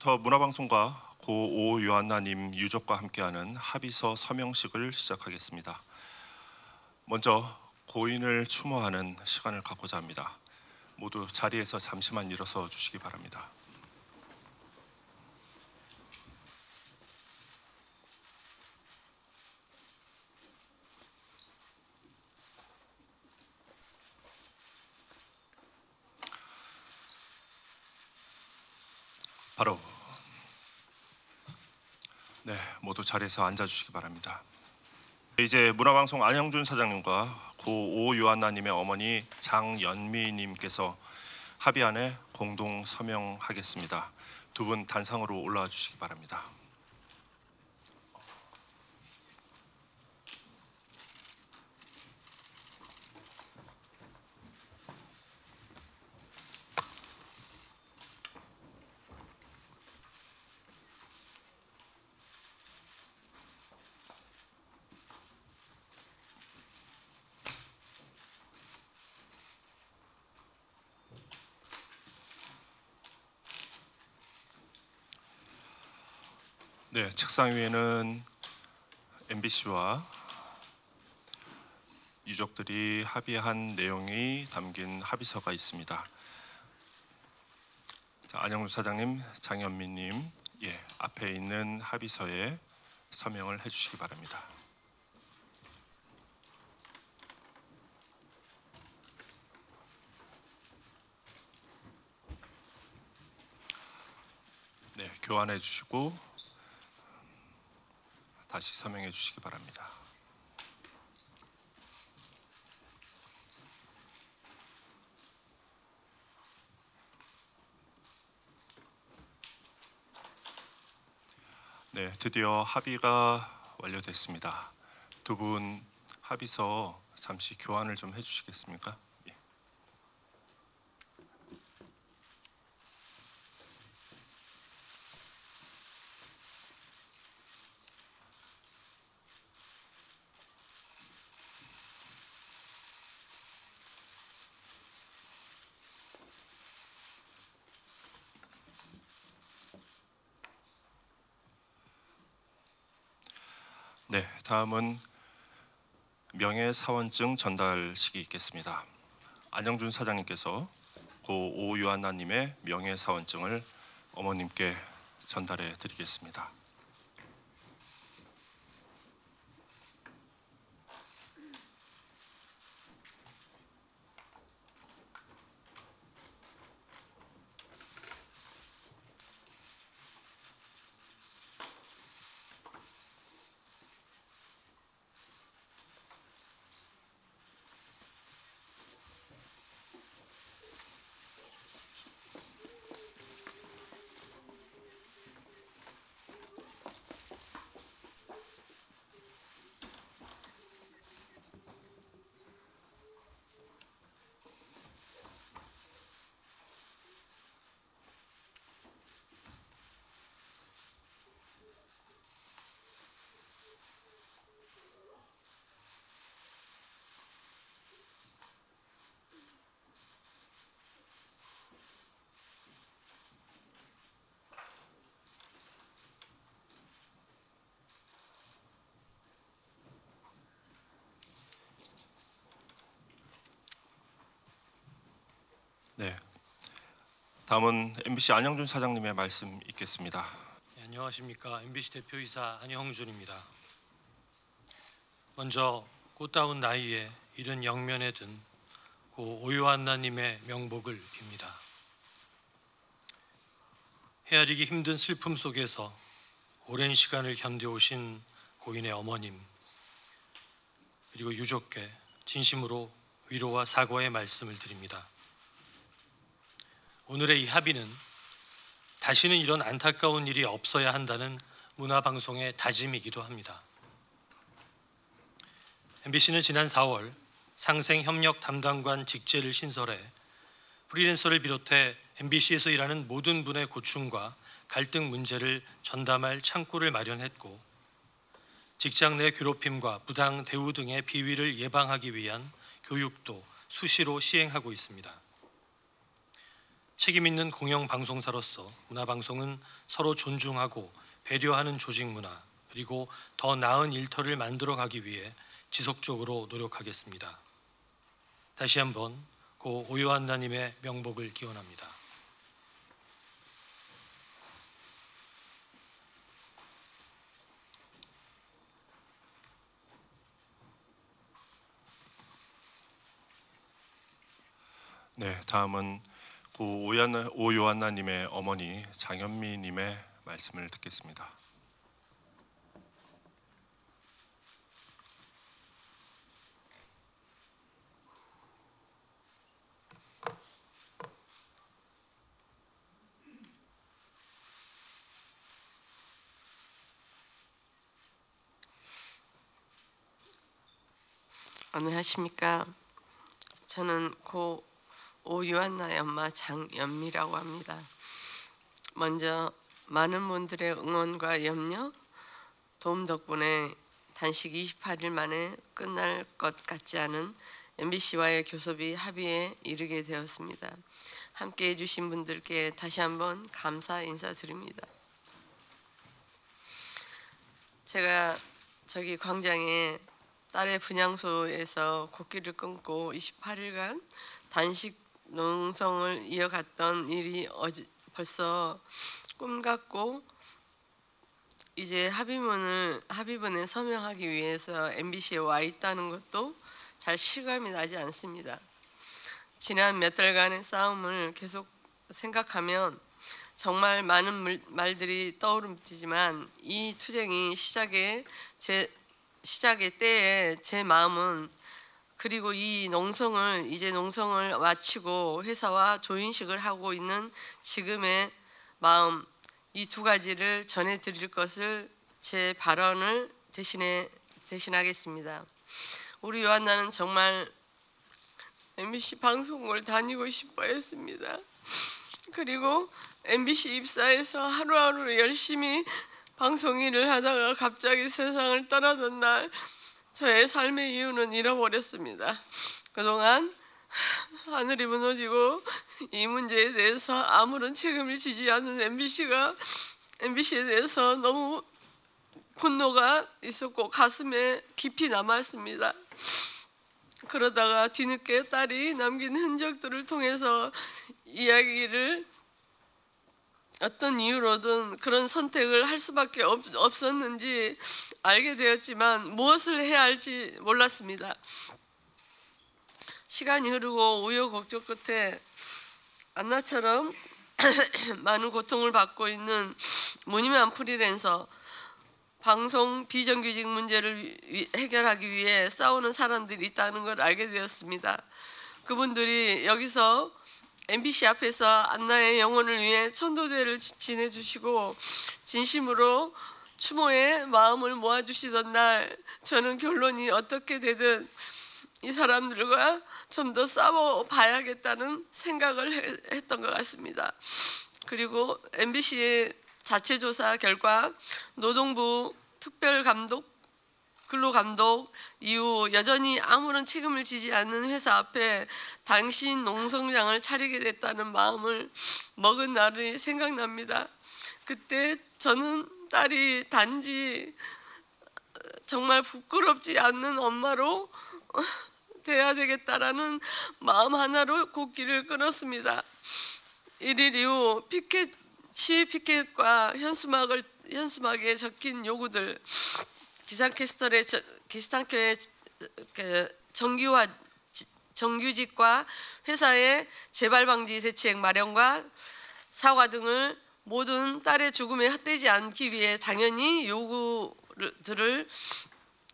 더 문화방송과 고 오 요한나님 유족과 함께하는 합의서 서명식을 시작하겠습니다. 먼저 고인을 추모하는 시간을 갖고자 합니다. 모두 자리에서 잠시만 일어서 주시기 바랍니다. 바로 모두 자리에서 앉아주시기 바랍니다. 이제 문화방송 안영준 사장님과 고 오 요한나님의 어머니 장연미님께서 합의안에 공동 서명하겠습니다. 두 분 단상으로 올라와 주시기 바랍니다. 책상 위에는 MBC와 유족들이 합의한 내용이 담긴 합의서가 있습니다. 안영준 사장님, 장연미님, 앞에 있는 합의서에 서명을 해주시기 바랍니다. 교환해 주시고 다시 서명해 주시기 바랍니다. 드디어 합의가 완료됐습니다. 두 분 합의서 잠시 교환을 좀 해주시겠습니까? 다음은 명예사원증 전달식이 있겠습니다. 안영준 사장님께서 고 오 요한나님의 명예사원증을 어머님께 전달해 드리겠습니다. 다음은 MBC 안영준 사장님의 말씀 있겠습니다. 안녕하십니까. MBC 대표이사 안영준입니다. 먼저 꽃다운 나이에 이른 영면에 든 고 오요한나님의 명복을 빕니다. 헤아리기 힘든 슬픔 속에서 오랜 시간을 견뎌오신 고인의 어머님 그리고 유족께 진심으로 위로와 사과의 말씀을 드립니다. 오늘의 이 합의는 다시는 이런 안타까운 일이 없어야 한다는 문화방송의 다짐이기도 합니다. MBC는 지난 4월 상생협력 담당관 직제를 신설해 프리랜서를 비롯해 MBC에서 일하는 모든 분의 고충과 갈등 문제를 전담할 창구를 마련했고, 직장 내 괴롭힘과 부당 대우 등의 비위를 예방하기 위한 교육도 수시로 시행하고 있습니다. 책임 있는 공영 방송사로서 문화방송은 서로 존중하고 배려하는 조직 문화 그리고 더 나은 일터를 만들어가기 위해 지속적으로 노력하겠습니다. 다시 한번 고 오요한나님의 명복을 기원합니다. 네, 다음은 고 오요한나님의 어머니 장현미님의 말씀을 듣겠습니다. 안녕하십니까. 저는 고 오유한나의 엄마 장연미라고 합니다. 먼저 많은 분들의 응원과 염려, 도움 덕분에 단식 28일 만에 끝날 것 같지 않은 MBC와의 교섭이 합의에 이르게 되었습니다. 함께 해주신 분들께 다시 한번 감사 인사드립니다. 제가 저기 광장에 딸의 분향소에서 곡기를 끊고 28일간 단식 농성을 이어갔던 일이 벌써 꿈 같고, 이제 합의문에 서명하기 위해서 MBC에 와 있다는 것도 잘 실감이 나지 않습니다. 지난 몇 달간의 싸움을 계속 생각하면 정말 많은 말들이 떠오르지만 이 투쟁이 시작의 때에 제 마음은, 그리고 이 농성을 마치고 회사와 조인식을 하고 있는 지금의 마음, 이 두 가지를 전해드릴 것을 제 발언을 대신하겠습니다. 우리 요한나는 정말 MBC 방송국을 다니고 싶어 했습니다. 그리고 MBC 입사해서 하루하루 열심히 방송 일을 하다가 갑자기 세상을 떠나던 날 저의 삶의 이유는 잃어버렸습니다. 그동안 하늘이 무너지고 이 문제에 대해서 아무런 책임을 지지 않는 MBC에 대해서 너무 분노가 있었고 가슴에 깊이 남았습니다. 그러다가 뒤늦게 딸이 남긴 흔적들을 통해서 이야기를 어떤 이유로든 그런 선택을 할 수밖에 없었는지 알게 되었지만 무엇을 해야 할지 몰랐습니다. 시간이 흐르고 우여곡절 끝에 안나처럼 많은 고통을 받고 있는 무늬만 프리랜서, 방송 비정규직 문제를 해결하기 위해 싸우는 사람들이 있다는 걸 알게 되었습니다. 그분들이 여기서 MBC 앞에서 안나의 영혼을 위해 천도대를 지내주시고 진심으로 추모의 마음을 모아주시던 날, 저는 결론이 어떻게 되든 이 사람들과 좀 더 싸워봐야겠다는 생각을 했던 것 같습니다. 그리고 MBC의 자체 조사 결과 노동부 특별감독, 근로감독 이후 여전히 아무런 책임을 지지 않는 회사 앞에 당신 농성장을 차리게 됐다는 마음을 먹은 날이 생각납니다. 그때 저는 딸이 단지 정말 부끄럽지 않는 엄마로 돼야 되겠다라는 마음 하나로 곡기를 끊었습니다. 1일 이후 피켓과 현수막에 적힌 요구들, 기상캐스터의 정규직과 회사의 재발방지 대책 마련과 사과 등을 모든 딸의 죽음에 헛되지 않기 위해 당연히 요구들을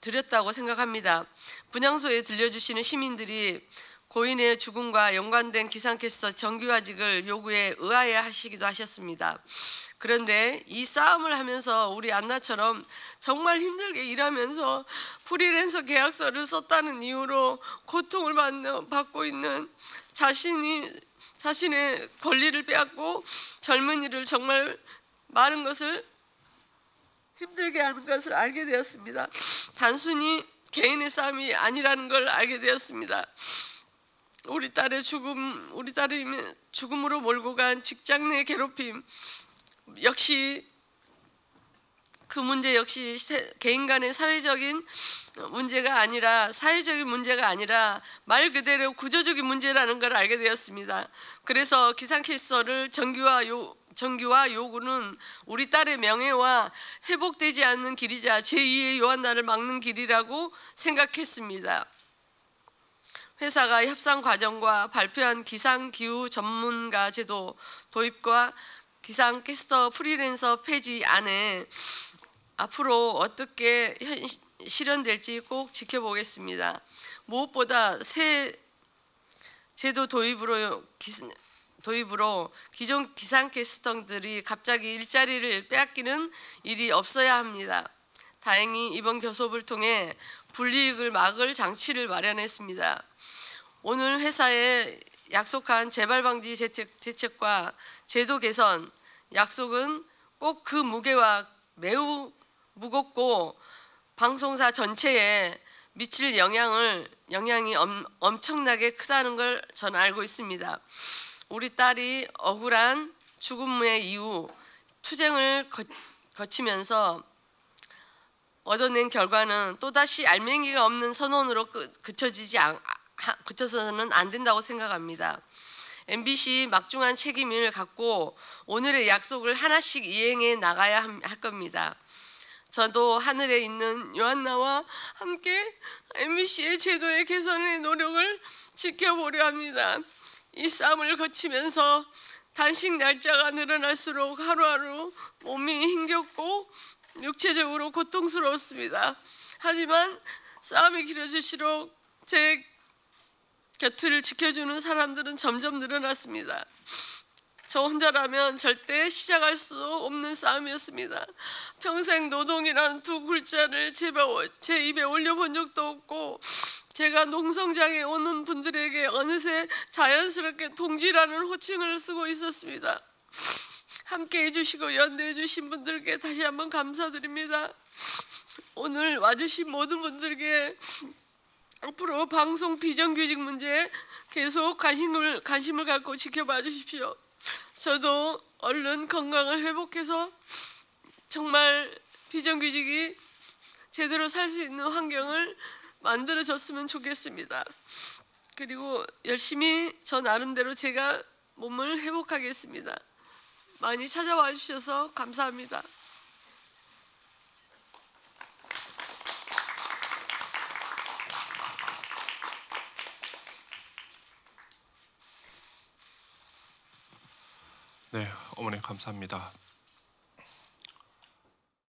드렸다고 생각합니다. 분향소에 들려주시는 시민들이 고인의 죽음과 연관된 기상캐스터 정규화직을 요구에 의아해하시기도 하셨습니다. 그런데 이 싸움을 하면서 우리 안나처럼 정말 힘들게 일하면서 프리랜서 계약서를 썼다는 이유로 고통을 받고 있는 자신의 권리를 빼앗고 젊은이를 정말 많은 것을 힘들게 하는 것을 알게 되었습니다. 단순히 개인의 싸움이 아니라는 걸 알게 되었습니다. 우리 딸의 죽음으로 몰고 간 직장 내 괴롭힘 역시 그 문제 역시 개인 간의 사회적인 문제가 아니라 말 그대로 구조적인 문제라는 걸 알게 되었습니다. 그래서 기상캐스터를 정규와 요구는 우리 딸의 명예와 회복되지 않는 길이자 제2의 요한나를 막는 길이라고 생각했습니다. 회사가 협상 과정과 발표한 기상기후 전문가 제도 도입과 기상캐스터 프리랜서 폐지 안에 앞으로 어떻게 실현될지 꼭 지켜보겠습니다. 무엇보다 새 제도 도입으로 기존 기상캐스터들이 갑자기 일자리를 빼앗기는 일이 없어야 합니다. 다행히 이번 교섭을 통해 불이익을 막을 장치를 마련했습니다. 오늘 회사에 약속한 재발 방지 대책과 제도 개선 약속은 꼭 그 무게와 매우 무겁고 방송사 전체에 미칠 영향이 엄청나게 크다는 걸 저는 알고 있습니다. 우리 딸이 억울한 죽음의 이후 투쟁을 거치면서 얻어낸 결과는 또다시 알맹이가 없는 선언으로 그쳐서는 안 된다고 생각합니다. MBC 막중한 책임을 갖고 오늘의 약속을 하나씩 이행해 나가야 할 겁니다. 저도 하늘에 있는 요한나와 함께 MBC의 제도의 개선의 노력을 지켜보려 합니다. 이 싸움을 거치면서 단식 날짜가 늘어날수록 하루하루 몸이 힘겹고 육체적으로 고통스러웠습니다. 하지만 싸움이 길어질수록 제 곁을 지켜주는 사람들은 점점 늘어났습니다. 저 혼자라면 절대 시작할 수 없는 싸움이었습니다. 평생 노동이라는 두 글자를 제 입에 올려본 적도 없고 제가 농성장에 오는 분들에게 어느새 자연스럽게 동지라는 호칭을 쓰고 있었습니다. 함께 해주시고 연대해 주신 분들께 다시 한번 감사드립니다. 오늘 와주신 모든 분들께 앞으로 방송 비정규직 문제에 계속 관심을 갖고 지켜봐 주십시오. 저도 얼른 건강을 회복해서 정말 비정규직이 제대로 살 수 있는 환경을 만들어줬으면 좋겠습니다. 그리고 열심히 저 나름대로 제가 몸을 회복하겠습니다. 많이 찾아와 주셔서 감사합니다. 네, 어머니 감사합니다.